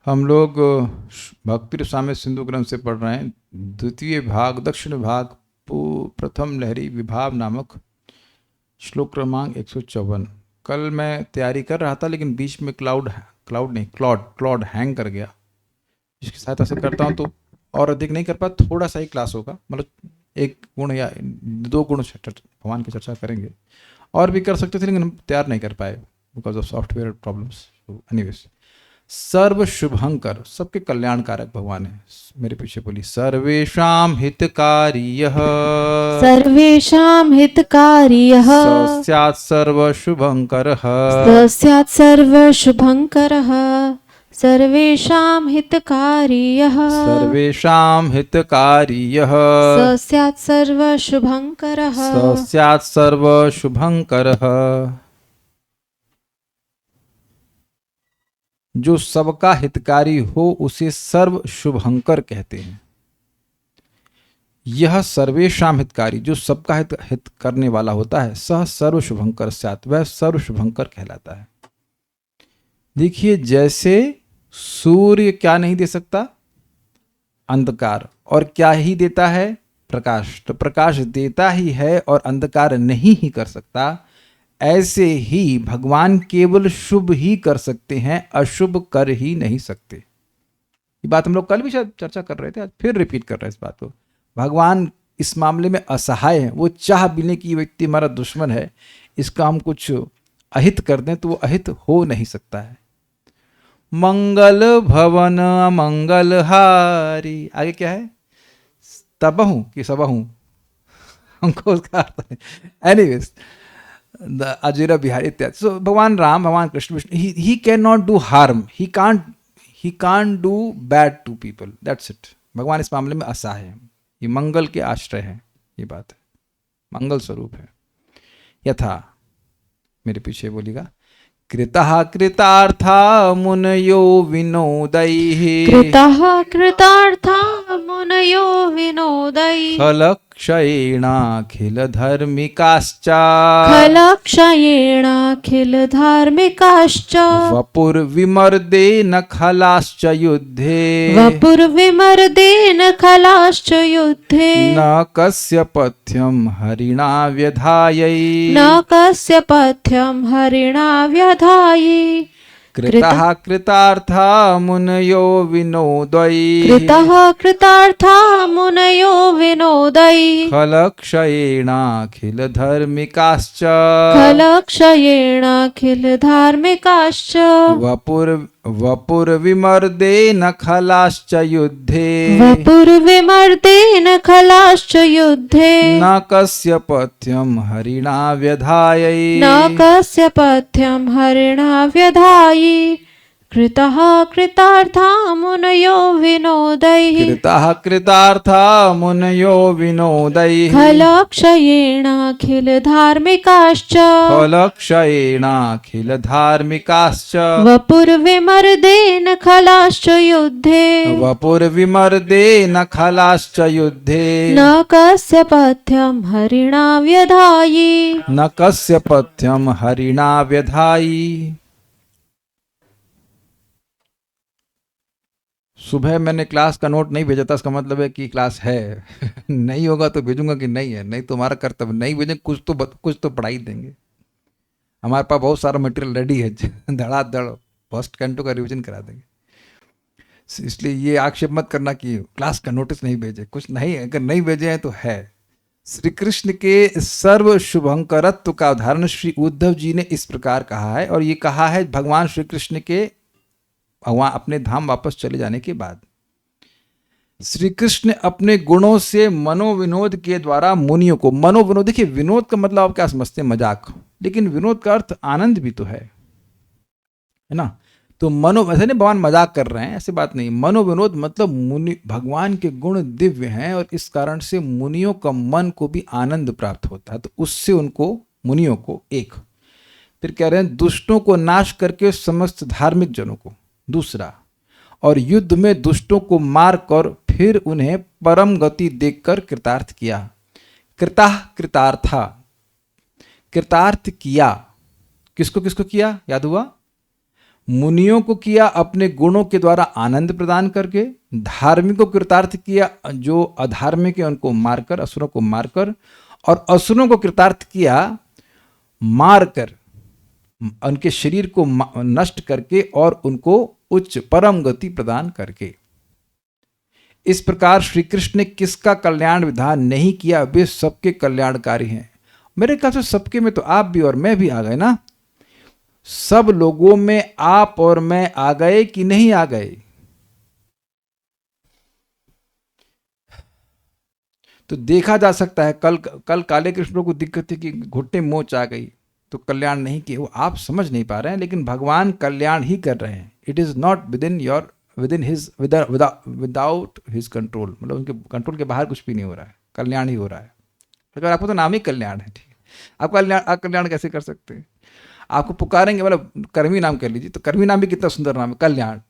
हम लोग भक्ति रसामृत सिंधु ग्रंथ से पढ़ रहे हैं, द्वितीय भाग दक्षिण भाग प्रथम लहरी विभाव नामक श्लोक क्रमांक 154। कल मैं तैयारी कर रहा था लेकिन बीच में क्लाउड हैंग कर गया। इसकी सहायता से करता हूँ तो और अधिक नहीं कर पाया, थोड़ा सा ही क्लास होगा, मतलब एक गुण या दो गुण भगवान की चर्चा करेंगे। और भी कर सकते थे लेकिन हम तैयार नहीं कर पाए because of software problems. Anyways, सर्व शुभंकर, सबके कल्याणकारक भगवान है। मेरे पीछे बोली, सर्वेषां हितकारियः, सर्वेषां हितकारियः, स स्यात् सर्वशुभंकरः, स स्यात् सर्वशुभंकरः, सर्वेषां हितकारियः, सर्वेषां हितकारियः, स स्यात् सर्वशुभंकरः, स स्यात् सर्वशुभंकरः। जो सबका हितकारी हो उसे सर्व शुभंकर कहते हैं। यह सर्वेषां हितकारी, जो सबका हित करने वाला होता है, सह सर्व शुभंकर स्यात्, वह सर्व शुभंकर कहलाता है। देखिए, जैसे सूर्य क्या नहीं दे सकता? अंधकार। और क्या ही देता है? प्रकाश। तो प्रकाश देता ही है और अंधकार नहीं ही कर सकता। ऐसे ही भगवान केवल शुभ ही कर सकते हैं, अशुभ कर ही नहीं सकते। ये बात हम लोग कल भी शायद चर्चा कर रहे थे, आज फिर रिपीट कर रहे हैं इस बात को। भगवान इस मामले में असहाय है। वो चाह भी नहीं कि ये व्यक्ति हमारा दुश्मन है, इसका हम कुछ अहित कर दें तो वो अहित हो नहीं सकता है। मंगल भवन अमंगल हारी, आगे क्या है? तबहू कि सबहू, हमको उसका अर्थ है। एनीवेज, द अजीरा बिहारी इत्यादि। सो भगवान राम, भगवान Krishna, Vishnu, he can not do harm, he can't do bad to people, that's it. भगवान इस मामले में असहाय है, ये मंगल के आश्रय है, ये बात है, मंगल स्वरूप है। यथा, मेरे पीछे बोलिएगा, कृतः कृतार्था मुनयो विनोदैः, कृतः कृतार्था मुनयो विनोदैः, खलक्षयेणाखिल धर्मिकाश्च, खलक्षयेणाखिल धार्मिकाश्च, वपुर्विमर्देन खलाश्च युद्धे, वपुर्विमर्देन खलाश्च युद्धे, न कस्य पथ्यं हरिणा व्यधायै, न कस्य पथ्यं हरिणा व्यधायै। कृतः कृतार्था मुनयो विनोदैः, कृतः कृतार्था मुनयो विनोदैः, खलक्षयेणाखिल धर्मिकाश्च, खलक्षयेणाखिल धार्मिकाश्च, वपुर्विमर्देन खलाश्च युद्धे, वपुर्विमर्देन खलाश्च युद्धे, न कस्य पथ्यं हरिणा व्यधायै, न कस्य पथ्यं हरिणा व्यधायै। कृतः कृतार्था मुनयो विनोदैः, कृतः कृतार्था मुनयो विनोदैः, खलक्षयेणाखिल धार्मिकाश्च, खलक्षयेणाखिल धार्मिकाश्च, वपुर्विमर्देन खलाश्च युद्धे, वपुर्विमर्देन खलाश्च युद्धे, न कस्य पथ्यं हरिणा व्यधायै, न कस्य पथ्यं हरिणा व्यधायै। सुबह मैंने क्लास का नोट नहीं भेजा था, इसका मतलब है कि क्लास है। नहीं होगा तो भेजूंगा कि नहीं है, नहीं तो हमारा कर्तव्य, नहीं भेजें कुछ तो पढ़ा ही देंगे। हमारे पास बहुत सारा मटेरियल रेडी है, धड़ाधड़ फर्स्ट कैंटो का रिवीजन करा देंगे। इसलिए ये आक्षेप मत करना कि क्लास का नोटिस नहीं भेजे, कुछ नहीं, अगर नहीं भेजे हैं तो है। श्री कृष्ण के सर्व शुभंकरत्व का उदाहरण श्री उद्धव जी ने इस प्रकार कहा है, और ये कहा है भगवान श्री कृष्ण के भगवान अपने धाम वापस चले जाने के बाद। श्री कृष्ण अपने गुणों से मनोविनोद के द्वारा मुनियों को, मनोविनोद, देखिए विनोद का मतलब आप क्या समझते हैं? मजाक, लेकिन विनोद का अर्थ आनंद भी तो है ना। तो ऐसे नहीं भगवान मजाक कर रहे हैं, ऐसी बात नहीं। मनोविनोद मतलब मुनि, भगवान के गुण दिव्य हैं और इस कारण से मुनियों का मन को भी आनंद प्राप्त होता है, तो उससे उनको, मुनियों को, एक। फिर कह रहे हैं दुष्टों को नाश करके समस्त धार्मिक जनों को, दूसरा, और युद्ध में दुष्टों को मार कर फिर उन्हें परम गति देकर कृतार्थ किया। कृतः कृतार्थ किया, किसको किसको किया? याद हुआ? मुनियों को किया अपने गुणों के द्वारा आनंद प्रदान करके, धार्मिकों को कृतार्थ किया जो अधार्मिक है उनको मारकर, असुरों को मारकर, और असुरों को कृतार्थ किया मारकर, उनके शरीर को नष्ट करके और उनको उच्च परम गति प्रदान करके। इस प्रकार श्री कृष्ण ने किसका कल्याण विधान नहीं किया, वे सबके कल्याणकारी हैं। मेरे ख्याल से सबके में तो आप भी और मैं भी आ गए ना। सब लोगों में आप और मैं आ गए कि नहीं आ गए? तो देखा जा सकता है कल काले कृष्ण को दिक्कत थी कि घुटने मोच आ गई तो कल्याण नहीं किए, वो आप समझ नहीं पा रहे हैं, लेकिन भगवान कल्याण ही कर रहे हैं। It is not without his control, मतलब उनके कंट्रोल के बाहर कुछ भी नहीं हो रहा है, कल्याण ही हो रहा है। अगर आपको तो नाम ही कल्याण है, ठीक है, आप कल्याण कैसे कर सकते हैं? आपको पुकारेंगे, मतलब कर्मी नाम कर लीजिए, तो कर्मी नाम भी कितना सुंदर नाम है, कल्याण,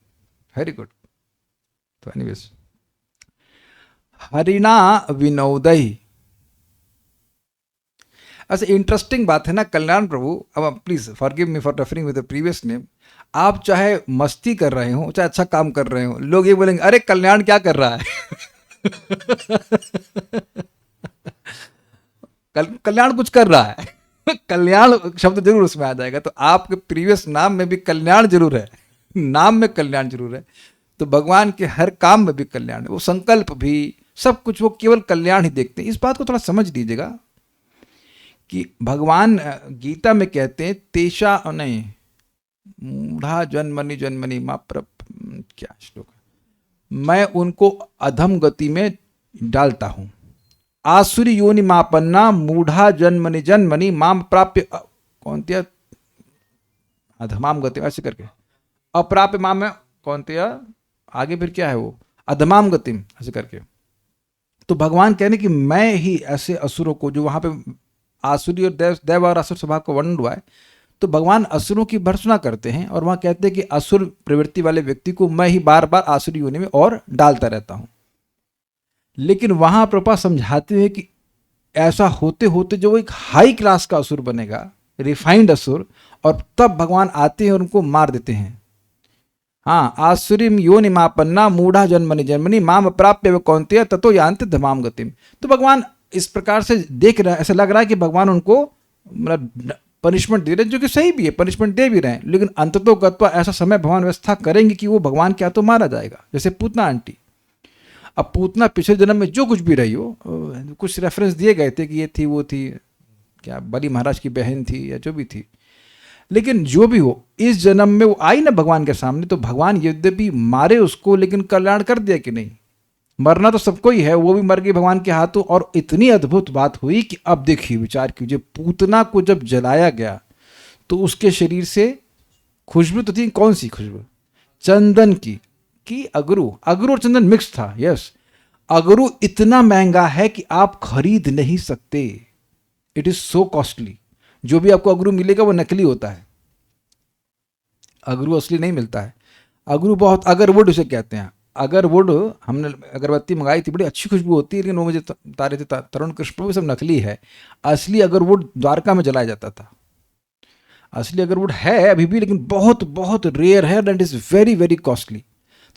वेरी गुड। तो एनीवेज, हरिणा विनोदई, ऐसे इंटरेस्टिंग बात है ना कल्याण प्रभु। अब please forgive me for referring with the previous name. आप चाहे मस्ती कर रहे हो, चाहे अच्छा काम कर रहे हो, लोग ये बोलेंगे अरे कल्याण क्या कर रहा है। कल्याण कुछ कर रहा है। कल्याण शब्द जरूर उसमें आ जाएगा। तो आपके प्रीवियस नाम में भी कल्याण जरूर है, नाम में कल्याण जरूर है। तो भगवान के हर काम में भी कल्याण है, वो संकल्प भी, सब कुछ वो केवल कल्याण ही देखते हैं। इस बात को थोड़ा समझ लीजिएगा कि भगवान गीता में कहते हैं तेषा नहीं मूढ़ा जन्मनि जन्मनि मां क्या श्लोक है, मैं उनको अधम गति में डालता हूं। आसुरी योनि मापन्ना मूढ़ा जन्मनि जन्मनि माम प्राप्य, कौन दिया अधमाम गति, ऐसे करके अप्राप्य माम में कौन दिया, आगे फिर क्या है वो अधमाम गतिम, ऐसे करके। तो भगवान कहने कि मैं ही ऐसे असुरों को, जो वहां पे आसुरी और देव और असुर स्वभाव को वर्णन हुआ है, तो भगवान असुरों की भर्त्सना करते हैं और वहां कहते हैं कि असुर प्रवृत्ति वाले व्यक्ति को मैं ही बार बार आसुरी योनि में और डालता रहता हूं। लेकिन वहां प्रभुपाद समझाते हैं कि ऐसा होते होते जो एक हाई क्लास का असुर बनेगा, रिफाइंड असुर, और तब भगवान आते हैं और उनको मार देते हैं। हाँ, आसुरीम योनि मापन्ना मूढ़ा जन्मनि जन्मनि माम प्राप्य कौन्तेय ततो यान्ति धमाम गतिम। तो भगवान इस प्रकार से देख रहे हैं, ऐसा लग रहा है कि भगवान उनको मतलब पनिशमेंट दे रहे हैं, जो कि सही भी है, पनिशमेंट दे भी रहे हैं, लेकिन अंततो गत्वा ऐसा समय भगवान व्यवस्था करेंगे कि वो भगवान क्या तो मारा जाएगा। जैसे पूतना आंटी, अब पूतना पिछले जन्म में जो कुछ भी रही हो, कुछ रेफरेंस दिए गए थे कि ये थी वो थी, क्या बलि महाराज की बहन थी या जो भी थी, लेकिन जो भी हो इस जन्म में वो आई ना भगवान के सामने, तो भगवान यद्यपि मारे उसको, लेकिन कल्याण कर दिया कि नहीं। मरना तो सबको ही है, वो भी मर गई भगवान के हाथों। और इतनी अद्भुत बात हुई कि अब देखिए, विचार कीजिए, पूतना को जब जलाया गया तो उसके शरीर से खुशबू तो थी, कौन सी खुशबू, चंदन की अगरू और चंदन मिक्स था। यस, अगरू इतना महंगा है कि आप खरीद नहीं सकते, इट इज सो कॉस्टली। जो भी आपको अगरू मिलेगा वो नकली होता है, अगरू असली नहीं मिलता है। अगरू बहुत, अगरवुड उसे कहते हैं, अगरवुड। हमने अगरबत्ती मंगाई थी, बड़ी अच्छी खुशबू होती है, लेकिन वो मुझे बता रहे थे तरुण कृष्ण भी सब नकली है। असली अगरवुड द्वारका में जलाया जाता था। असली अगरवुड है अभी भी, लेकिन बहुत बहुत रेयर है and is very very costly.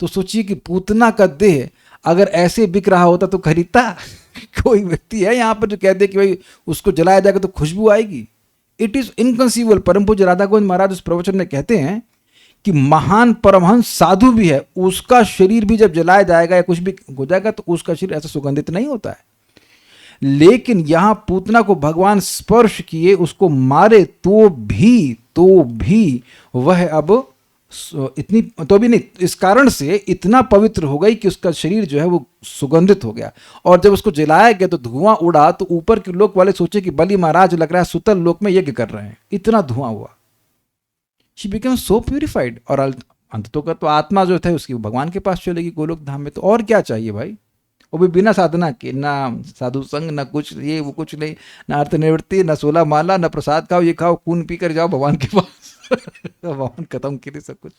तो सोचिए कि पूतना का देह अगर ऐसे बिक रहा होता तो खरीदता कोई व्यक्ति है यहाँ पर जो कह दे कि भाई उसको जलाया जाएगा तो खुशबू आएगी? It is inconceivable. परम पूज्य राधा गोविंद महाराज उस प्रवचन में कहते हैं कि महान परमहंस साधु भी है, उसका शरीर भी जब जलाया जाएगा या कुछ भी हो जाएगा तो उसका शरीर ऐसा सुगंधित नहीं होता है। लेकिन यहां पूतना को भगवान स्पर्श किए, उसको मारे तो भी वह अब इतनी तो भी नहीं, इस कारण से इतना पवित्र हो गई कि उसका शरीर जो है वो सुगंधित हो गया। और जब उसको जलाया गया तो धुआं उड़ा, तो ऊपर के लोक वाले सोचे कि बलि महाराज लग रहा है सुतल लोक में यज्ञ कर रहे हैं, इतना धुआं हुआ। She became so purified. और अंततः का तो आत्मा जो थे उसकी भगवान के पास चलेगी गोलोक धाम में। तो और क्या चाहिए भाई, वो भी बिना साधना के, ना साधु संग, ना कुछ ये वो कुछ नहीं, ना अर्थ निवृत्ति, ना 16 माला, ना प्रसाद खाओ, ये खाओ, खून पी कर जाओ भगवान के पास। भगवान खत्म के लिए सब कुछ।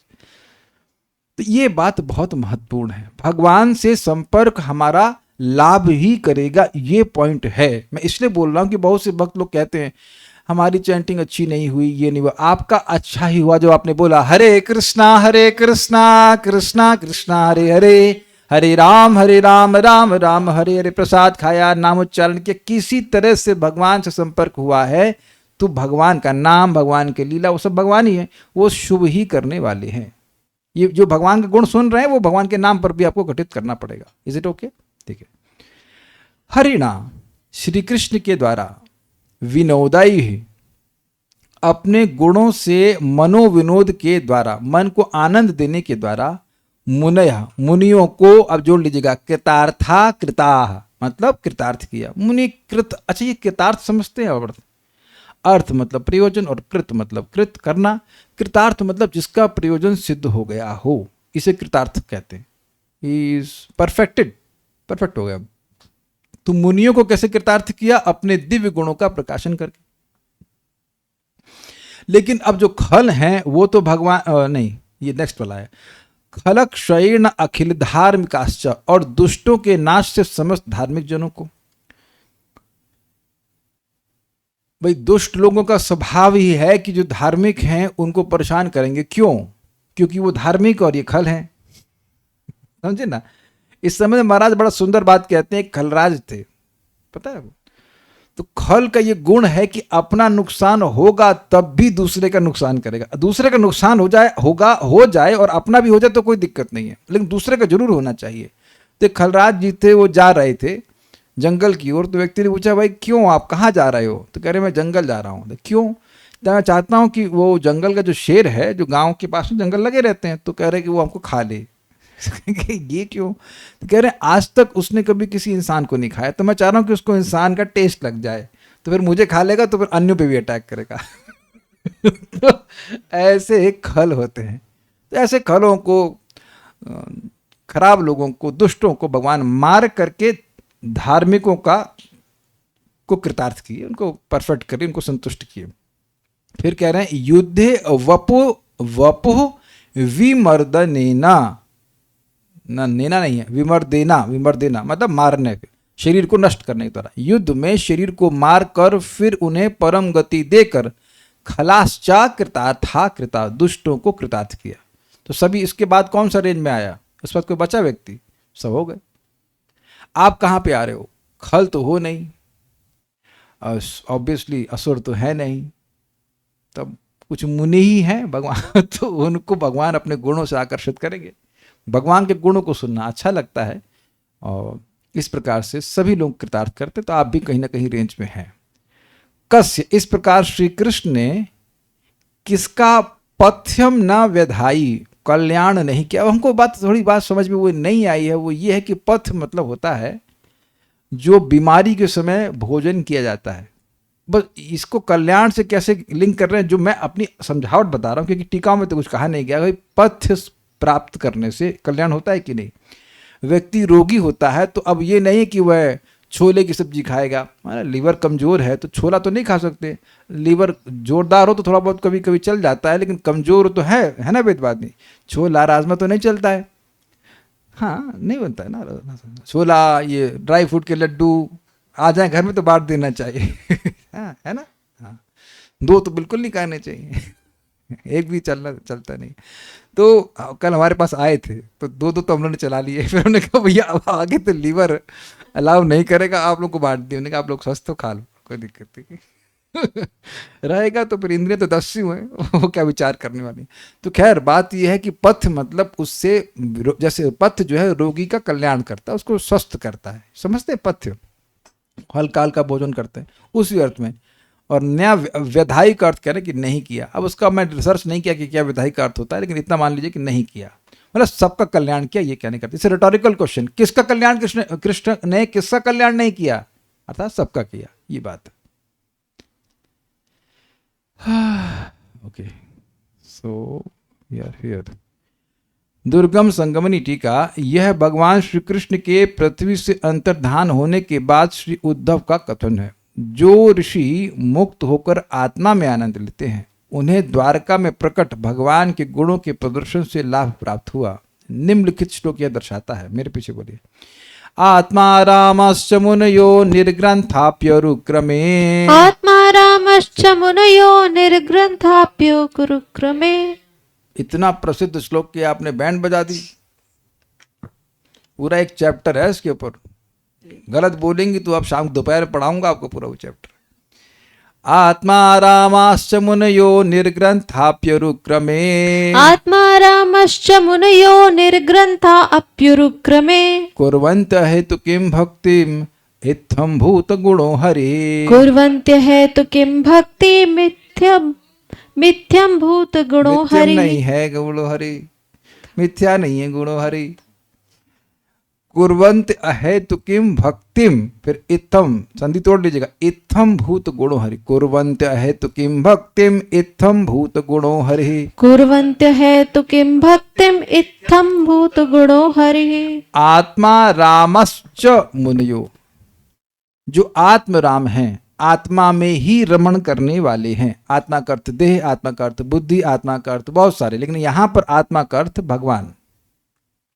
तो ये बात बहुत महत्वपूर्ण है, भगवान से संपर्क हमारा लाभ ही करेगा, ये पॉइंट है। मैं इसलिए बोल रहा हूं कि बहुत से भक्त लोग कहते हैं हमारी चैंटिंग अच्छी नहीं हुई, ये नहीं हुआ। आपका अच्छा ही हुआ जो आपने बोला हरे कृष्णा कृष्णा कृष्णा हरे हरे, हरे राम राम राम हरे हरे, प्रसाद खाया, नाम उच्चारण किया, किसी तरह से भगवान से संपर्क हुआ है, तो भगवान का नाम, भगवान के लीला, वो सब भगवान ही है, वो शुभ ही करने वाले हैं। ये जो भगवान के गुण सुन रहे हैं वो भगवान के नाम पर भी आपको घटित करना पड़ेगा। Is it okay? ठीक है। हरिणा, श्री कृष्ण के द्वारा, विनोदाई है, अपने गुणों से, मनोविनोद के द्वारा, मन को आनंद देने के द्वारा, मुनया, मुनियों को, अब जोड़ लीजिएगा, कृतार्था कृताः, मतलब कृतार्थ किया। मुनि कृत, अच्छा ये कृतार्थ समझते हैं? और अर्थ मतलब प्रयोजन और कृत मतलब कृत करना। कृतार्थ मतलब जिसका प्रयोजन सिद्ध हो गया हो, इसे कृतार्थ कहते हैं। इज परफेक्टेड, परफेक्ट हो गया। तो मुनियों को कैसे कृतार्थ किया? अपने दिव्य गुणों का प्रकाशन करके। लेकिन अब जो खल हैं वो तो भगवान नहीं, ये नेक्स्ट वाला है, खलक क्षयण अखिल धार्मिकाश्च, और दुष्टों के नाश से समस्त धार्मिक जनों को। भाई दुष्ट लोगों का स्वभाव ही है कि जो धार्मिक हैं उनको परेशान करेंगे। क्यों? क्योंकि वो धार्मिक और ये खल हैं, समझे ना। इस समय महाराज बड़ा सुंदर बात कहते हैं, खलराज थे, पता है वो। तो खल का ये गुण है कि अपना नुकसान होगा तब भी दूसरे का नुकसान करेगा। दूसरे का नुकसान हो जाए और अपना भी हो जाए तो कोई दिक्कत नहीं है, लेकिन दूसरे का जरूर होना चाहिए। तो खलराज जी थे, वो जा रहे थे जंगल की ओर। तो व्यक्ति ने पूछा, भाई क्यों, आप कहाँ जा रहे हो? तो कह रहे मैं जंगल जा रहा हूँ। तो क्यों? तो मैं चाहता हूँ कि वो जंगल का जो शेर है, जो गांव के पास में जंगल लगे रहते हैं, तो कह रहे कि वो हमको खा ले। ये क्यों? तो कह रहे आज तक उसने कभी किसी इंसान को नहीं खाया, तो मैं चाह रहा हूँ कि उसको इंसान का टेस्ट लग जाए, तो फिर मुझे खा लेगा, तो फिर अन्यों पे भी अटैक करेगा। तो ऐसे खल होते हैं। तो ऐसे खलों को, खराब लोगों को, दुष्टों को भगवान मार करके धार्मिकों को कृतार्थ किए, उनको परफेक्ट करे, उनको संतुष्ट किए। फिर कह रहे हैं युद्धे वपुः विमर्दनेना, ना नेना नहीं है, विमर्देना मतलब मारने के, शरीर को नष्ट करने के द्वारा। युद्ध में शरीर को मार कर फिर उन्हें परम गति देकर खलाश्चा कृतार्था कृता, दुष्टों को कृतार्थ किया। तो सभी इसके बाद कौन सा रेंज में आया? इस पर कोई बचा व्यक्ति? सब हो गए। आप कहाँ पे आ रहे हो? खल तो हो नहीं, ऑब्वियसली असुर तो है नहीं, तब कुछ मुनि ही हैं भगवान। तो उनको भगवान अपने गुणों से आकर्षित करेंगे। भगवान के गुणों को सुनना अच्छा लगता है, और इस प्रकार से सभी लोग कृतार्थ करते। तो आप भी कहीं ना कहीं रेंज में हैं। कस्य, इस प्रकार श्री कृष्ण ने किसका पथ्यम न व्यधाई, कल्याण नहीं किया। अब हमको थोड़ी बात समझ में वो नहीं आई है, वो ये है कि पथ मतलब होता है जो बीमारी के समय भोजन किया जाता है। बस इसको कल्याण से कैसे लिंक कर रहे हैं, जो मैं अपनी समझावट बता रहा हूँ, क्योंकि टीकाओं में तो कुछ कहा नहीं गया। भाई पथ्य प्राप्त करने से कल्याण होता है कि नहीं? व्यक्ति रोगी होता है तो अब ये नहीं कि वह छोले की सब्जी खाएगा, लीवर कमजोर है तो छोला तो नहीं खा सकते। लीवर जोरदार हो तो थोड़ा बहुत कभी कभी चल जाता है, लेकिन कमजोर तो है ना, वेद बात नहीं। छोला राजमा तो नहीं चलता है, हाँ नहीं बनता है ना छोला। ये ड्राई फ्रूट के लड्डू आ जाए घर में तो बांट देना चाहिए। हाँ है ना, हाँ। दो तो बिल्कुल नहीं खाने चाहिए, एक भी चलता नहीं। तो कल हमारे पास आए थे तो दो तो हम लोगों ने चला लिए। फिर उन्होंने कहा भैया अब आगे तो लीवर अलाउ नहीं करेगा, आप लोग को बांट दिया। उन्होंने कहा आप लोग स्वस्थ हो, खा लो, कोई दिक्कत नहीं। रहेगा तो फिर इंद्रिय तो 10 ही हुए, वो क्या विचार करने वाली। तो खैर बात यह है कि पथ मतलब उससे, जैसे पथ जो है रोगी का कल्याण करता है, उसको स्वस्थ करता है, समझते हैं? पथ्य हल्का हल्का भोजन करते हैं उसी अर्थ में। और नया व्यधाई का अर्थ कह रहे हैं कि नहीं किया। अब उसका मैं रिसर्च नहीं किया कि क्या व्यधाई का अर्थ होता है, लेकिन इतना मान लीजिए कि नहीं किया, मतलब सबका कल्याण किया, ये कहने करते। इसे रिटोरिकल क्वेश्चन, किसका कल्याण कृष्ण ने किसका कल्याण नहीं किया, अर्थात सबका किया, ये बात है। Okay, so we are here. दुर्गम संगमनी टीका, यह भगवान श्री कृष्ण के पृथ्वी से अंतर्धान होने के बाद श्री उद्धव का कथन है। जो ऋषि मुक्त होकर आत्मा में आनंद लेते हैं, उन्हें द्वारका में प्रकट भगवान के गुणों के प्रदर्शन से लाभ प्राप्त हुआ। निम्नलिखित श्लोक यह दर्शाता है, मेरे पीछे बोलिए। आत्मा रामश्च मुनयो निर्ग्रंथाप्यरुक्रमे, आत्मा राम रामाश्च मुनयो निर्ग्रंथाप्यो कुरुक्रमे। इतना प्रसिद्ध श्लोक कि आपने बैंड बजा दी। पूरा एक चैप्टर है इसके ऊपर। गलत बोलेंगी तो आप शाम दोपहर पढ़ाऊंगा आपको पूरा वो चैप्टर। आत्मा रामाश्च मुनयो निर्ग्रंथाप्यरुक्रमे। आत्मा रामश्च मुनयो निर्ग्रंथा अप्युरुक्रमे। कुर्वन्त हेतु किं भक्तिम इत्थं भूत गुणो हरि। कुर्वन्त्य हेतु किं भक्ति मिथ्यम भूत गुणो मिथ्यम हरि। नहीं है गुणो हरि, मिथ्या नहीं है गुणो हरि। कुर्वन्त अहेतु किम भक्तिम, फिर इत्थम संधि तोड़ लीजिएगा, इत्थम भूत गुणो हरि। कुर्वन्त अहेतु किम भक्तिम इत्थम भूत गुणो हरि। कुर्वन्त्य हेतु किं भक्तिम इत्थम भूत गुणो हरि। आत्मा रामश्च मुनयो, जो आत्म राम हैं, आत्मा में ही रमण करने वाले हैं। आत्मा का अर्थ देह, आत्मा का अर्थ बुद्धि, आत्मा का अर्थ बहुत सारे, लेकिन यहां पर आत्मा का अर्थ भगवान,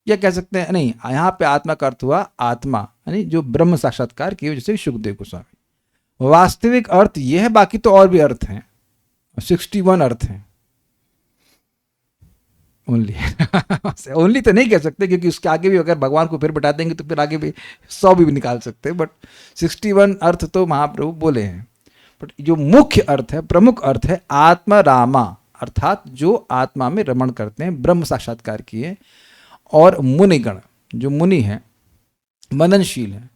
या कह सकते हैं नहीं, यहाँ पे आत्मा का अर्थ हुआ आत्मा, यानी जो ब्रह्म साक्षात्कार किए, जैसे सुखदेव गोस्वामी। वास्तविक अर्थ यह है, बाकी तो और भी अर्थ हैं, 61 अर्थ हैं ओनली। ओनली तो नहीं कह सकते, क्योंकि उसके आगे भी अगर भगवान को फिर बता देंगे तो फिर आगे भी 100 भी निकाल सकते हैं, बट 61 अर्थ तो महाप्रभु बोले हैं। बट जो मुख्य अर्थ है, प्रमुख अर्थ है आत्मा रामा, अर्थात जो आत्मा में रमण करते हैं, ब्रह्म साक्षात्कार किए। और मुनिगण, जो मुनि हैं, मननशील हैं,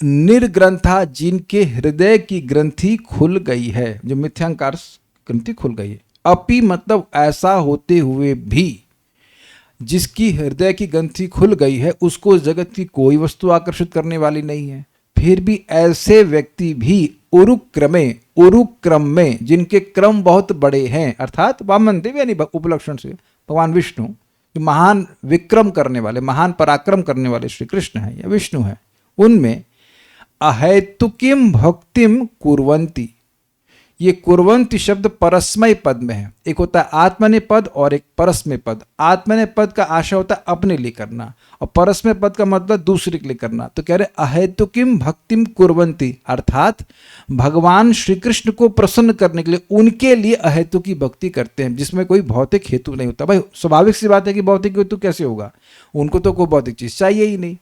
निर्ग्रंथा, जिनके हृदय की ग्रंथि खुल गई है, जो मिथ्यांकार ग्रंथि खुल गई है। अपि मतलब ऐसा होते हुए भी, जिसकी हृदय की ग्रंथि खुल गई है, उसको जगत की कोई वस्तु आकर्षित करने वाली नहीं है। फिर भी ऐसे व्यक्ति भी उरुक्रमे, उरुक्रम में, जिनके क्रम बहुत बड़े हैं, अर्थात वामन देव यानी उपलक्षण से भगवान विष्णु, जो महान विक्रम करने वाले, महान पराक्रम करने वाले श्री कृष्ण हैं या विष्णु हैं, उनमें अहेतुकीम भक्तिम कुर्वन्ति। ये कुर्वन्ति शब्द परस्मय पद में है। एक होता है आत्मने पद और एक परस्मय पद। आत्मने पद का आशय होता है अपने लिए करना, और परस्मय पद का मतलब दूसरे के लिए करना। तो कह रहे अहेतुकीम भक्तिम कुर्वन्ति, अर्थात भगवान श्री कृष्ण को प्रसन्न करने के लिए उनके लिए अहेतु की भक्ति करते हैं, जिसमें कोई भौतिक हेतु नहीं होता। भाई स्वाभाविक सी बात है कि भौतिक हेतु कैसे होगा, उनको तो कोई भौतिक चीज चाहिए ही नहीं,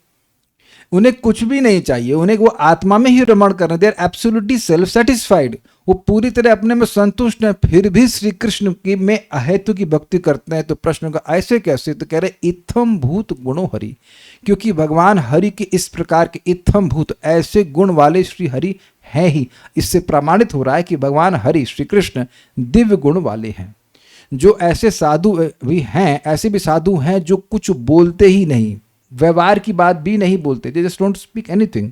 उन्हें कुछ भी नहीं चाहिए, उन्हें वो आत्मा में ही रमण करना। They are absolutely self satisfied, वो पूरी तरह अपने में संतुष्ट हैं, फिर भी श्री कृष्ण की में अहेतु की भक्ति करते हैं। तो प्रश्न का ऐसे कैसे, तो कह रहे इत्थम भूत गुणो हरि, क्योंकि भगवान हरि के इस प्रकार के इत्थम भूत, ऐसे गुण वाले श्री हरि हैं ही। इससे प्रमाणित हो रहा है कि भगवान हरि श्री कृष्ण दिव्य गुण वाले हैं। जो ऐसे साधु भी हैं, ऐसे भी साधु हैं जो कुछ बोलते ही नहीं, व्यवहार की बात भी नहीं बोलते, they just don't speak anything,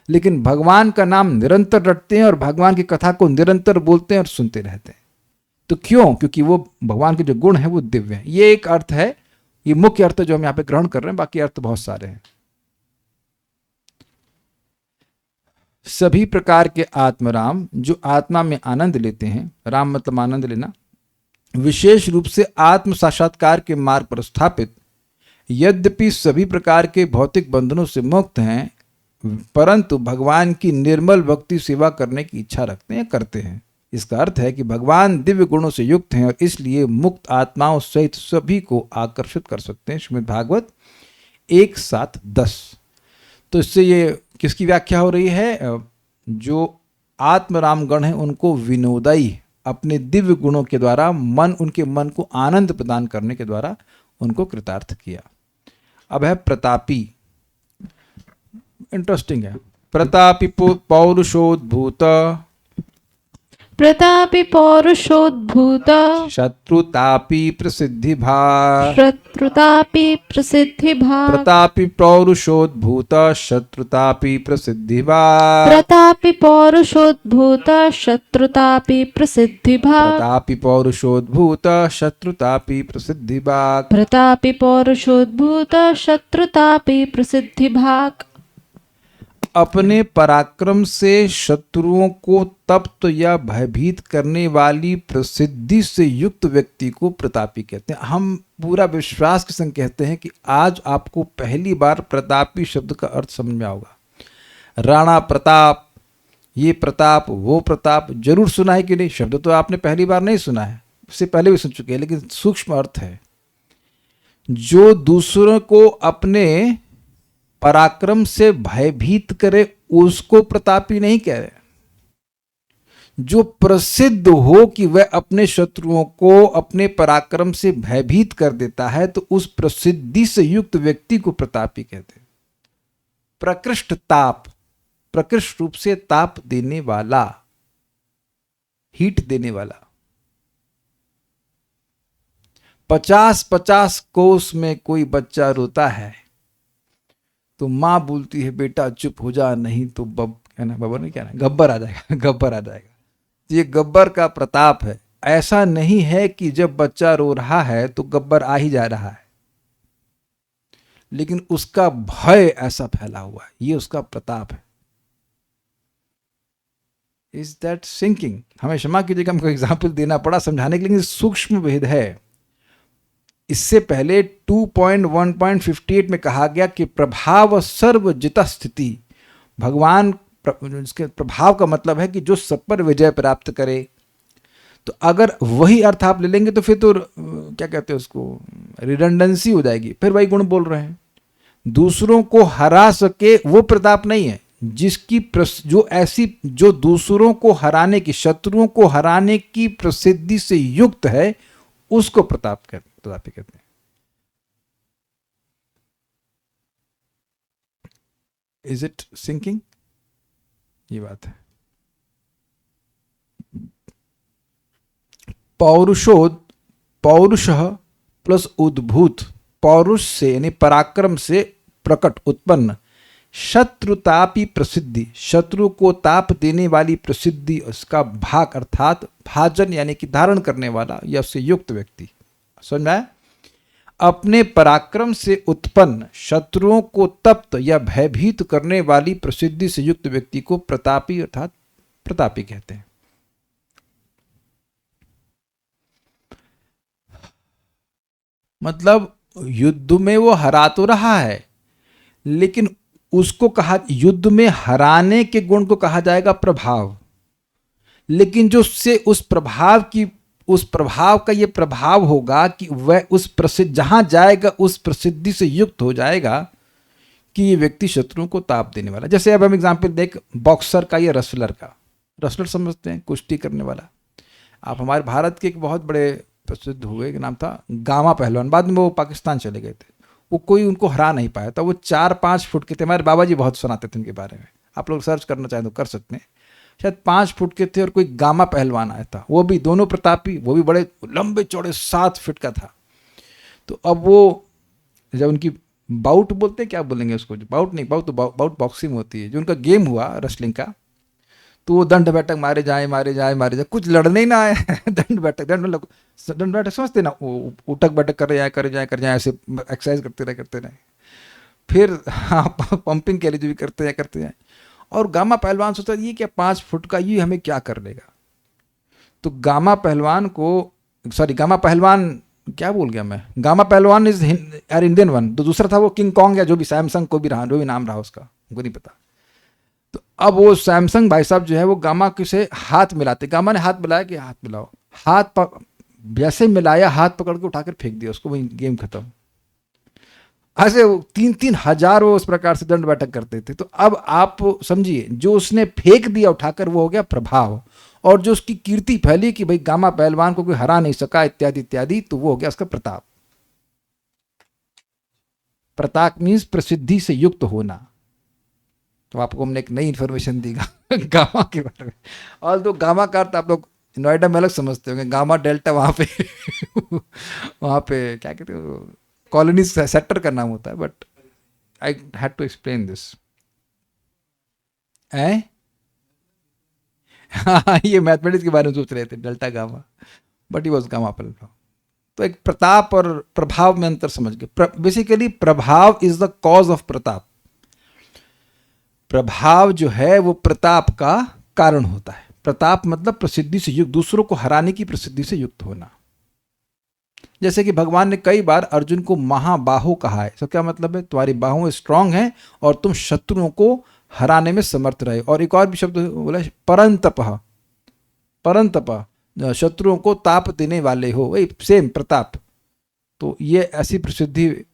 लेकिन भगवान का नाम निरंतर रटते हैं और भगवान की कथा को निरंतर बोलते हैं और सुनते रहते हैं। तो क्यों? क्योंकि वो भगवान के जो गुण हैं वो दिव्य हैं। ये एक अर्थ है, ये मुख्य अर्थ जो हम यहाँ पे ग्रहण कर रहे हैं, बाकी अर्थ बहुत सारे हैं। सभी प्रकार के आत्मराम जो आत्मा में आनंद लेते हैं, राम मतलब आनंद लेना, विशेष रूप से आत्म साक्षात्कार के मार्ग पर स्थापित, यद्यपि सभी प्रकार के भौतिक बंधनों से मुक्त हैं, परंतु भगवान की निर्मल भक्ति सेवा करने की इच्छा रखते हैं, करते हैं। इसका अर्थ है कि भगवान दिव्य गुणों से युक्त हैं और इसलिए मुक्त आत्माओं सहित सभी को आकर्षित कर सकते हैं। श्रीमद् भागवत 1:7-10। तो इससे ये किसकी व्याख्या हो रही है? जो आत्मराम गण हैं उनको विनोदाई अपने दिव्य गुणों के द्वारा उनके मन को आनंद प्रदान करने के द्वारा उनको कृतार्थ किया। अब है प्रतापी, इंटरेस्टिंग है। प्रतापी पौरुषोद्भूत, प्रतापी पौरुषोद्भूत, शत्रुतापी प्रसिद्धिभाक्, शत्रुतापि प्रसिद्धिभाक्, प्रतापी पौरुषोद्भूत शत्रुतापि प्रसिद्धिभाक्, प्रतापि पौरुषोद्भूत, शत्रुतापि प्रसिद्धिभाक्, प्रतापी पौरुषोद्भूत शत्रुतापि प्रसिद्धिभाक्। प्रतापि पौरुषोद्भूत, शत्रुतापि प्रसिद्धिभाक्। अपने पराक्रम से शत्रुओं को तप्त या भयभीत करने वाली प्रसिद्धि से युक्त व्यक्ति को प्रतापी कहते हैं। हम पूरा विश्वास के संग कहते हैं कि आज आपको पहली बार प्रतापी शब्द का अर्थ समझ में आओगा। राणा प्रताप, ये प्रताप वो प्रताप जरूर सुना है कि नहीं, शब्द तो आपने पहली बार नहीं सुना है, उससे पहले भी सुन चुके हैं, लेकिन सूक्ष्म अर्थ है। जो दूसरों को अपने पराक्रम से भयभीत करे उसको प्रतापी नहीं कह रहे। जो प्रसिद्ध हो कि वह अपने शत्रुओं को अपने पराक्रम से भयभीत कर देता है तो उस प्रसिद्धि से युक्त व्यक्ति को प्रतापी कहते हैं। प्रकृष्ट ताप, प्रकृष्ट रूप से ताप देने वाला, हीट देने वाला। 50-50 कोस में कोई बच्चा रोता है तो मां बोलती है बेटा चुप हो जा, नहीं तो बब्बर नहीं, क्या ना, गब्बर आ जाएगा, गब्बर आ जाएगा। ये गब्बर का प्रताप है। ऐसा नहीं है कि जब बच्चा रो रहा है तो गब्बर आ ही जा रहा है, लेकिन उसका भय ऐसा फैला हुआ है, ये उसका प्रताप है। Is that sinking? हमें क्षमा कीजिएगा, हमको एग्जाम्पल देना पड़ा समझाने के लिए, लेकिन सूक्ष्म भेद है। इससे पहले 2.1.58 में कहा गया कि प्रभाव सर्वजित स्थिति, भगवान इसके प्रभाव का मतलब है कि जो सब पर विजय प्राप्त करे। तो अगर वही अर्थ आप ले लेंगे तो फिर तो क्या कहते हैं उसको, रिडंडेंसी हो जाएगी। फिर वही गुण बोल रहे हैं, दूसरों को हरा सके वो प्रताप नहीं है। जिसकी जो दूसरों को हराने की, शत्रुओं को हराने की प्रसिद्धि से युक्त है उसको प्रतापी कहते हैं। Is it sinking? ये बात है। पौरुष प्लस उद्भूत, पौरुष से यानी पराक्रम से प्रकट उत्पन्न, शत्रुतापी प्रसिद्धि, शत्रु को ताप देने वाली प्रसिद्धि, उसका भाग अर्थात भाजन यानी कि धारण करने वाला या उससे युक्त व्यक्ति। समझ में आया? अपने पराक्रम से उत्पन्न शत्रुओं को तप्त या भयभीत करने वाली प्रसिद्धि से युक्त व्यक्ति को प्रतापी अर्थात प्रतापी कहते हैं। मतलब युद्ध में वो हरा तो रहा है, लेकिन उसको कहा, युद्ध में हराने के गुण को कहा जाएगा प्रभाव, लेकिन जो उससे उस प्रभाव का ये प्रभाव होगा कि वह उस प्रसिद्ध जहां जाएगा उस प्रसिद्धि से युक्त हो जाएगा कि ये व्यक्ति शत्रुओं को ताप देने वाला। जैसे अब हम एग्जांपल देख बॉक्सर का या रेसलर का, रेसलर समझते हैं, कुश्ती करने वाला। आप हमारे भारत के एक बहुत बड़े प्रसिद्ध हुए, नाम था गामा पहलवान, बाद में वो पाकिस्तान चले गए थे। वो कोई उनको हरा नहीं पाया था। वो 4-5 फुट के थे, हमारे बाबा जी बहुत सुनाते थे उनके बारे में, आप लोग सर्च करना चाहें तो कर सकते हैं। शायद 5 फुट के थे और कोई गामा पहलवान आया था, वो भी दोनों प्रतापी, वो भी बड़े लंबे चौड़े 7 फीट का था। तो अब वो जब उनकी बाउट बोलते हैं, क्या बोलेंगे उसको, बाउट नहीं, बाउट बॉक्सिंग होती है, जो उनका गेम हुआ रेसलिंग का, तो वो दंड बैठक मारे जाए, कुछ लड़ने ही ना आए। दंड बैठक समझते ना, वो उठक बैठक कर जाए ऐसे एक्सरसाइज करते रहे। फिर पंपिंग के लिए जो भी करते जाए। और गामा पहलवान सोचता ये क्या 5 फुट का, ये हमें क्या कर लेगा। तो गामा पहलवान क्या बोल गया मैं, गामा पहलवान इज इंडियन वन। तो दूसरा था वो किंग कॉन्ग या जो भी सैमसंग को भी रहा, जो भी नाम रहा उसका, हमको नहीं पता। तो अब वो सैमसंग भाई साहब जो है वो गामा से हाथ मिलाते, गामा ने हाथ मिलाया कि हाथ मिलाओ, जैसे मिलाया हाथ पकड़ के उठाकर फेंक दिया उसको, वही गेम खत्म। ऐसे 3-3 हजार वो उस प्रकार से दंड बैठक करते थे। तो अब आप समझिए, जो उसने फेंक दिया उठाकर वो हो गया प्रभाव, और जो उसकी कीर्ति फैली कि भाई गामा पहलवान को कोई हरा नहीं सका इत्यादि इत्यादि, तो वो हो गया उसका प्रताप। प्रताप मीन्स प्रसिद्धि से युक्त होना। तो आपको हमने एक नई इंफॉर्मेशन दी गामा के बारे में। और तो गामा का अर्थ आप लोग नोएडा में अलग समझते होंगे, गामा डेल्टा वहाँ पे क्या कहते हो, कॉलोनी सेक्टर का नाम होता है, but I had to explain this. ये मैथमेटिक्स के बारे में सोच रहे थे, delta gamma, but he was Gama पहलवान। तो एक प्रताप और प्रभाव में अंतर समझ गए। बेसिकली प्रभाव is the cause of Pratap. प्रभाव जो है वो प्रताप का कारण होता है। प्रताप मतलब प्रसिद्धि से युक्त, दूसरों को हराने की प्रसिद्धि से युक्त होना। जैसे कि भगवान ने कई बार अर्जुन को महाबाहो कहा है। तो क्या मतलब है, तुम्हारी बाहों स्ट्रांग है और तुम शत्रुओं को हराने में समर्थ रहे। और एक और भी शब्द बोला, परंतपः, परंतपः शत्रुओं को ताप देने वाले हो, वही सेम प्रताप। तो ये ऐसी प्रसिद्धि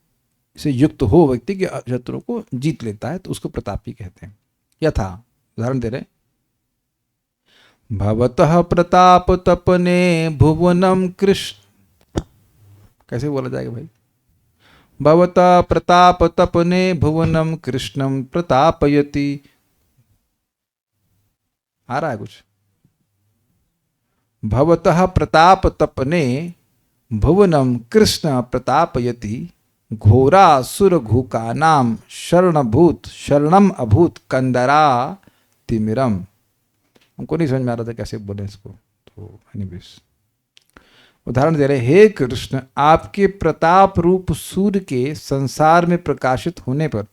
से युक्त हो व्यक्ति कि शत्रुओं को जीत लेता है, तो उसको प्रतापी कहते हैं। यथा उदाहरण दे रहे, भवतः प्रताप तपने भुवनम कृष्ण, कैसे बोला जाएगा भाई, भवतः प्रताप तपने भुवनम कृष्णम प्रतापयति। आ रहा है कुछ? भवतः प्रताप तपने भुवनम कृष्ण प्रतापयति, घोरासुर घूकानाम शरणभूत शरणम अभूत कंदरा तिमिरम। हमको नहीं समझ में आ रहा था कैसे बोले इसको, तो एनीवेज उदाहरण दे रहे, हे कृष्ण, आपके प्रताप रूप सूर्य के संसार में प्रकाशित होने पर,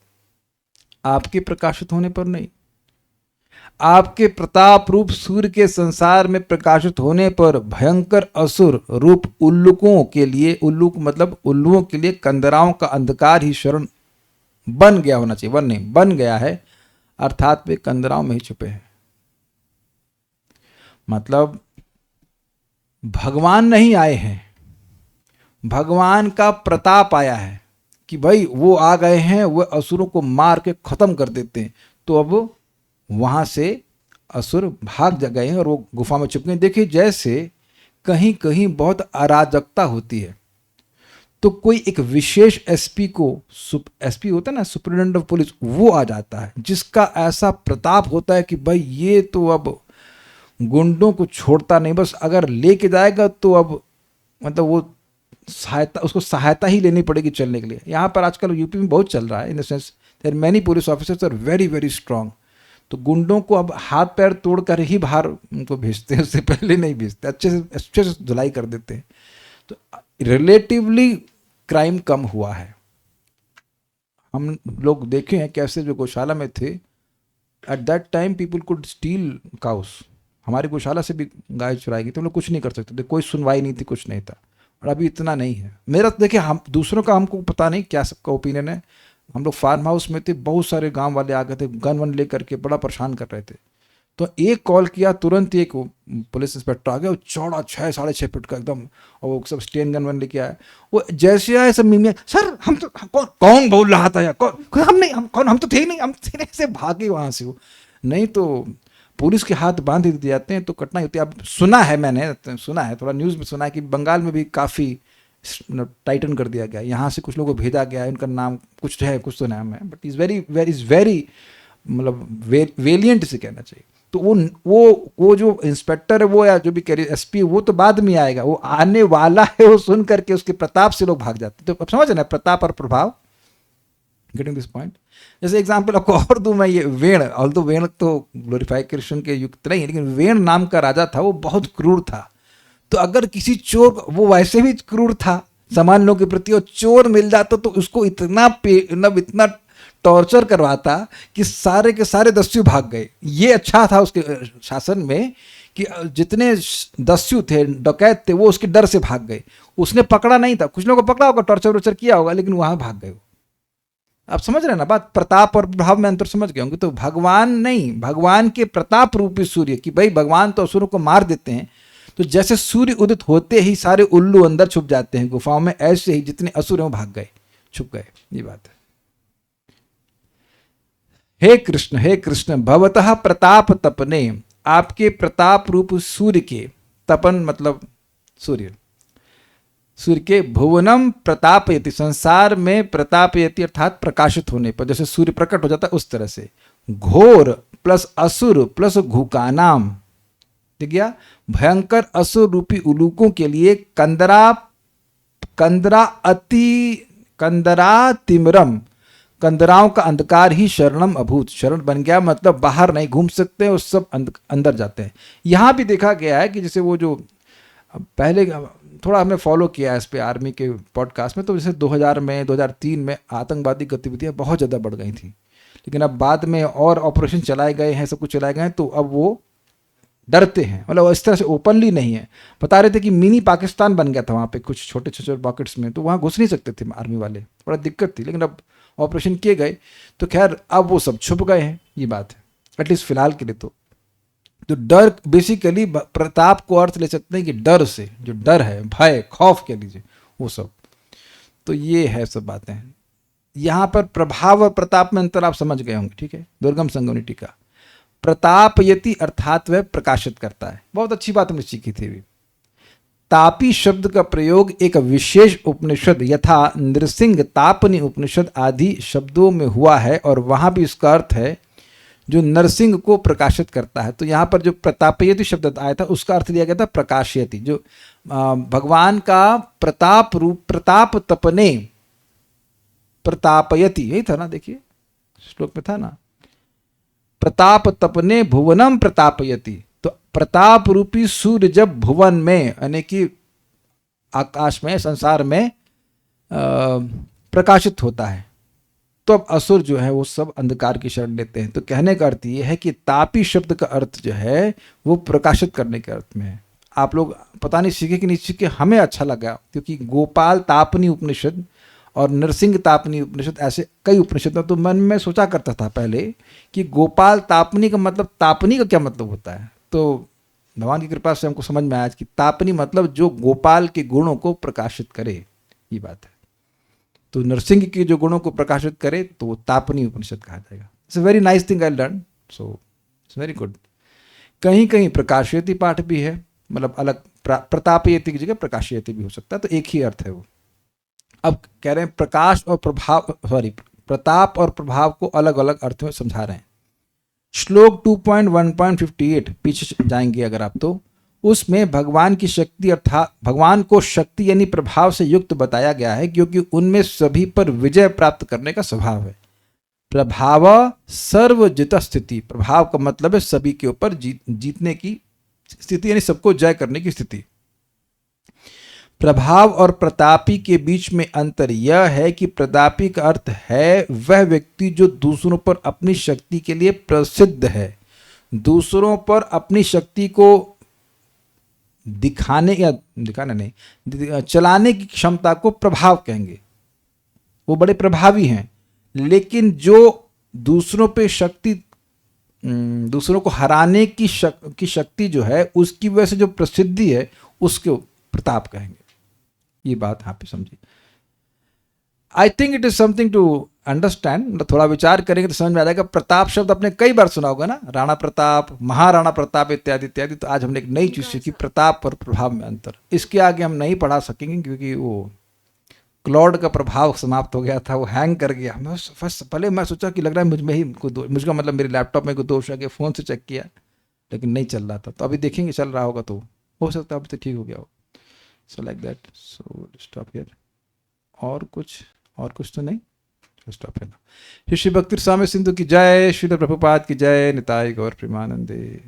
आपके प्रकाशित होने पर नहीं, आपके प्रताप रूप सूर्य के संसार में प्रकाशित होने पर भयंकर असुर रूप उल्लुकों के लिए, उल्लुक मतलब उल्लुओं के लिए कंदराओं का अंधकार ही शरण बन गया होना चाहिए, वन नहीं बन गया है, अर्थात वे कंदराओं में ही छुपे हैं। मतलब भगवान नहीं आए हैं, भगवान का प्रताप आया है कि भाई वो आ गए हैं, वो असुरों को मार के खत्म कर देते हैं। तो अब वहां से असुर भाग जा गए हैं और वो गुफा में छुप गए। देखिए जैसे कहीं कहीं बहुत अराजकता होती है, तो कोई एक विशेष एसपी को, एसपी होता है ना, सुपरिटेंडेंट ऑफ पुलिस, वो आ जाता है जिसका ऐसा प्रताप होता है कि भाई ये तो अब गुंडों को छोड़ता नहीं, बस अगर लेके जाएगा तो अब मतलब वो सहायता, उसको सहायता ही लेनी पड़ेगी चलने के लिए। यहाँ पर आजकल यूपी में बहुत चल रहा है, in the sense there many police officers are very very strong. तो गुंडों को अब हाथ पैर तोड़कर ही बाहर उनको भेजते हैं, उससे पहले नहीं भेजते, अच्छे से धुलाई कर देते हैं। तो रिलेटिवली क्राइम कम हुआ है। हम लोग देखे हैं कैसे जो गौशाला में थे, at that time people could steel cows. हमारी गौशाला से भी गाय चुराई गई तो हम लोग कुछ नहीं कर सकते थे, कोई सुनवाई नहीं थी, कुछ नहीं था। और अभी इतना नहीं है। मेरा तो देखिए, हम दूसरों का हमको पता नहीं क्या सबका ओपिनियन है। हम लोग फार्म हाउस में थे, बहुत सारे गांव वाले आ गए थे गन वन लेकर के, बड़ा परेशान कर रहे थे। तो एक कॉल किया, तुरंत एक पुलिस इंस्पेक्टर आ गया, वो चौड़ा 6-6.5 फीट का एकदम, और वो सब स्टेन गन वन लेके आया। वो जैसे आए सब मिमिया, सर हम तो कौन बोल रहा था यार, कौन, हम नहीं, हम तो थे ही नहीं, हम थे नहीं, से भागे वहाँ से। वो नहीं तो पुलिस के हाथ बांध दिए जाते हैं तो कठिनाई होती है। अब सुना है, मैंने सुना है, थोड़ा न्यूज़ में सुना है कि बंगाल में भी काफ़ी टाइटन कर दिया गया, यहाँ से कुछ लोगों को भेजा गया है, उनका नाम कुछ है, कुछ तो नाम है, बट इज़ वेरी मतलब वेलियंट से कहना चाहिए। तो वो जो इंस्पेक्टर है वो, या जो भी कह रही एसपी, वो तो बाद में आएगा, वो आने वाला है। वो सुन करके उसके प्रताप से लोग भाग जाते हैं। तो अब समझ ना, प्रताप और प्रभाव, गेटिंग दिस पॉइंट। जैसे एग्जाम्पल आपको और दूं मैं, ये वेण, ऑल्दो वेण तो ग्लोरीफाई कृष्ण के युक्त नहीं है, लेकिन वेण नाम का राजा था, वो बहुत क्रूर था। तो अगर किसी चोर, वो वैसे भी क्रूर था सामान्य लोगों के प्रति, और चोर मिल जाता तो उसको इतना टॉर्चर करवाता कि सारे के सारे दस्यु भाग गए। ये अच्छा था उसके शासन में कि जितने दस्यु थे, डकैत थे, वो उसके डर से भाग गए। उसने पकड़ा नहीं था, कुछ लोगों को पकड़ा होगा, टॉर्चर वर्चर किया होगा, लेकिन वहां भाग गए। आप समझ रहे हैं ना बात, प्रताप और प्रभाव में अंतर समझ गए होंगे। तो भगवान नहीं, भगवान के प्रताप रूपी सूर्य, कि भाई भगवान तो असुरों को मार देते हैं, तो जैसे सूर्य उदित होते ही सारे उल्लू अंदर छुप जाते हैं गुफाओं में, ऐसे ही जितने असुर हैं वो भाग गए, छुप गए। ये बात है। हे कृष्ण, भवतः प्रताप तपने, आपके प्रताप रूप सूर्य के, तपन मतलब सूर्य, सूर्य के, भुवनम प्रतापयति, संसार में प्रतापयति अर्थात प्रकाशित होने पर, जैसे सूर्य प्रकट हो जाता है उस तरह से। घोर प्लस असुर प्लस घुकानाम, ठीक गया, भयंकर असुर रूपी उलूकों के लिए कंदरा तिमरम, कंदराओं का अंधकार ही शरणम अभूत, शरण बन गया, मतलब बाहर नहीं घूम सकते, और सब अंदर जाते हैं। यहां भी देखा गया है कि जैसे वो जो पहले थोड़ा हमने फॉलो किया है इस पे आर्मी के पॉडकास्ट में, तो जैसे 2000 में 2003 में आतंकवादी गतिविधियां बहुत ज़्यादा बढ़ गई थी, लेकिन अब बाद में और ऑपरेशन चलाए गए हैं, सब कुछ चलाए गए हैं, तो अब वो डरते हैं, मतलब इस तरह से ओपनली नहीं है। बता रहे थे कि मिनी पाकिस्तान बन गया था वहाँ पे कुछ छोटे छोटे पॉकेट्स में, तो वहाँ घुस नहीं सकते थे आर्मी वाले, बड़ा दिक्कत थी। लेकिन अब ऑपरेशन किए गए तो खैर अब वो सब छुप गए हैं, ये बात है, एटलीस्ट फिलहाल के लिए। तो डर बेसिकली प्रताप को अर्थ ले सकते हैं कि डर से, जो डर है, भय, खौफ कह लीजिए, वो सब। तो ये है सब बातें। यहाँ पर प्रभाव और प्रताप में अंतर आप समझ गए होंगे, ठीक है। दुर्गम संगमनी टीका, प्रतापयति अर्थात वह प्रकाशित करता है। बहुत अच्छी बात हमने सीखी थी अभी। तापी शब्द का प्रयोग एक विशेष उपनिषद यथा नृसिंह तापनी उपनिषद आदि शब्दों में हुआ है, और वहां भी इसका अर्थ है जो नरसिंह को प्रकाशित करता है। तो यहाँ पर जो प्रतापयति शब्द आया था उसका अर्थ दिया गया था प्रकाशयति, जो भगवान का प्रताप रूप, प्रताप तपने प्रतापयति, यही था ना, देखिए श्लोक में था ना, प्रताप तपने भुवनम प्रतापयति। तो प्रताप रूपी सूर्य जब भुवन में, यानी कि आकाश में, संसार में प्रकाशित होता है, तो अब असुर जो है वो सब अंधकार की शरण लेते हैं। तो कहने का अर्थ ये है कि तापी शब्द का अर्थ जो है वो प्रकाशित करने के अर्थ में है। आप लोग पता नहीं सीखे कि नहीं सीखे, हमें अच्छा लगा, क्योंकि गोपाल तापनी उपनिषद और नरसिंह तापनी उपनिषद, ऐसे कई उपनिषद हैं। तो मन में सोचा करता था पहले कि गोपाल तापनी का मतलब, तापनी का क्या मतलब होता है। तो भगवान की कृपा से हमको समझ में आया कि तापनी मतलब जो गोपाल के गुणों को प्रकाशित करे, ये बात है। तो नरसिंह के जो गुणों को प्रकाशित करे तो वो तापनी उपनिषद कहा जाएगा। It's a very nice thing I learn, so it's very good. कहीं कहीं प्रकाशयति पाठ भी है, मतलब अलग प्रतापयति की जगह प्रकाशयति भी हो सकता है, तो एक ही अर्थ है वो। अब कह रहे हैं प्रकाश और प्रभाव, सॉरी, प्रताप और प्रभाव को अलग अलग अर्थ में समझा रहे हैं। श्लोक 2.1.58 पीछे जाएंगे अगर आप, तो उसमें भगवान की शक्ति अर्थात भगवान को शक्ति यानी प्रभाव से युक्त बताया गया है, क्योंकि उनमें सभी पर विजय प्राप्त करने का स्वभाव है। प्रभाव सर्वजित स्थिति, प्रभाव का मतलब है सभी के ऊपर जीतने की स्थिति, यानी सबको जय करने की स्थिति। प्रभाव और प्रतापी के बीच में अंतर यह है कि प्रतापी का अर्थ है वह व्यक्ति जो दूसरों पर अपनी शक्ति के लिए प्रसिद्ध है। दूसरों पर अपनी शक्ति को दिखाने नहीं, चलाने की क्षमता को प्रभाव कहेंगे, वो बड़े प्रभावी हैं। लेकिन जो दूसरों पे शक्ति, दूसरों को हराने की शक्ति जो है, उसकी वजह से जो प्रसिद्धि है उसको प्रताप कहेंगे। ये बात यहाँ पे समझिए। I think it is something to understand, थोड़ा विचार करेंगे तो समझ में आ जाएगा। प्रताप शब्द आपने कई बार सुना होगा ना, राणा प्रताप, महाराणा प्रताप इत्यादि इत्यादि। तो आज हमने एक नई चीज सीखी, प्रताप और प्रभाव में अंतर। इसके आगे हम नहीं पढ़ा सकेंगे क्योंकि वो क्लाउड का प्रभाव समाप्त हो गया था, वो हैंग कर गया। मैं फर्स्ट पहले मैं सोचा कि लग रहा है मुझ में ही मुझका मतलब मेरे लैपटॉप में कोई दोष है, फ़ोन से चेक किया लेकिन नहीं चल रहा था। तो अभी देखेंगे चल रहा होगा, तो हो सकता है अभी तो ठीक हो गया हो। So like that, so stop here. और कुछ तो नहीं, स्टॉप है ना। श्री भक्ति स्वामी सिंधु की जय, श्रील प्रभुपाद की जय, निताई गौर प्रेमानंदे।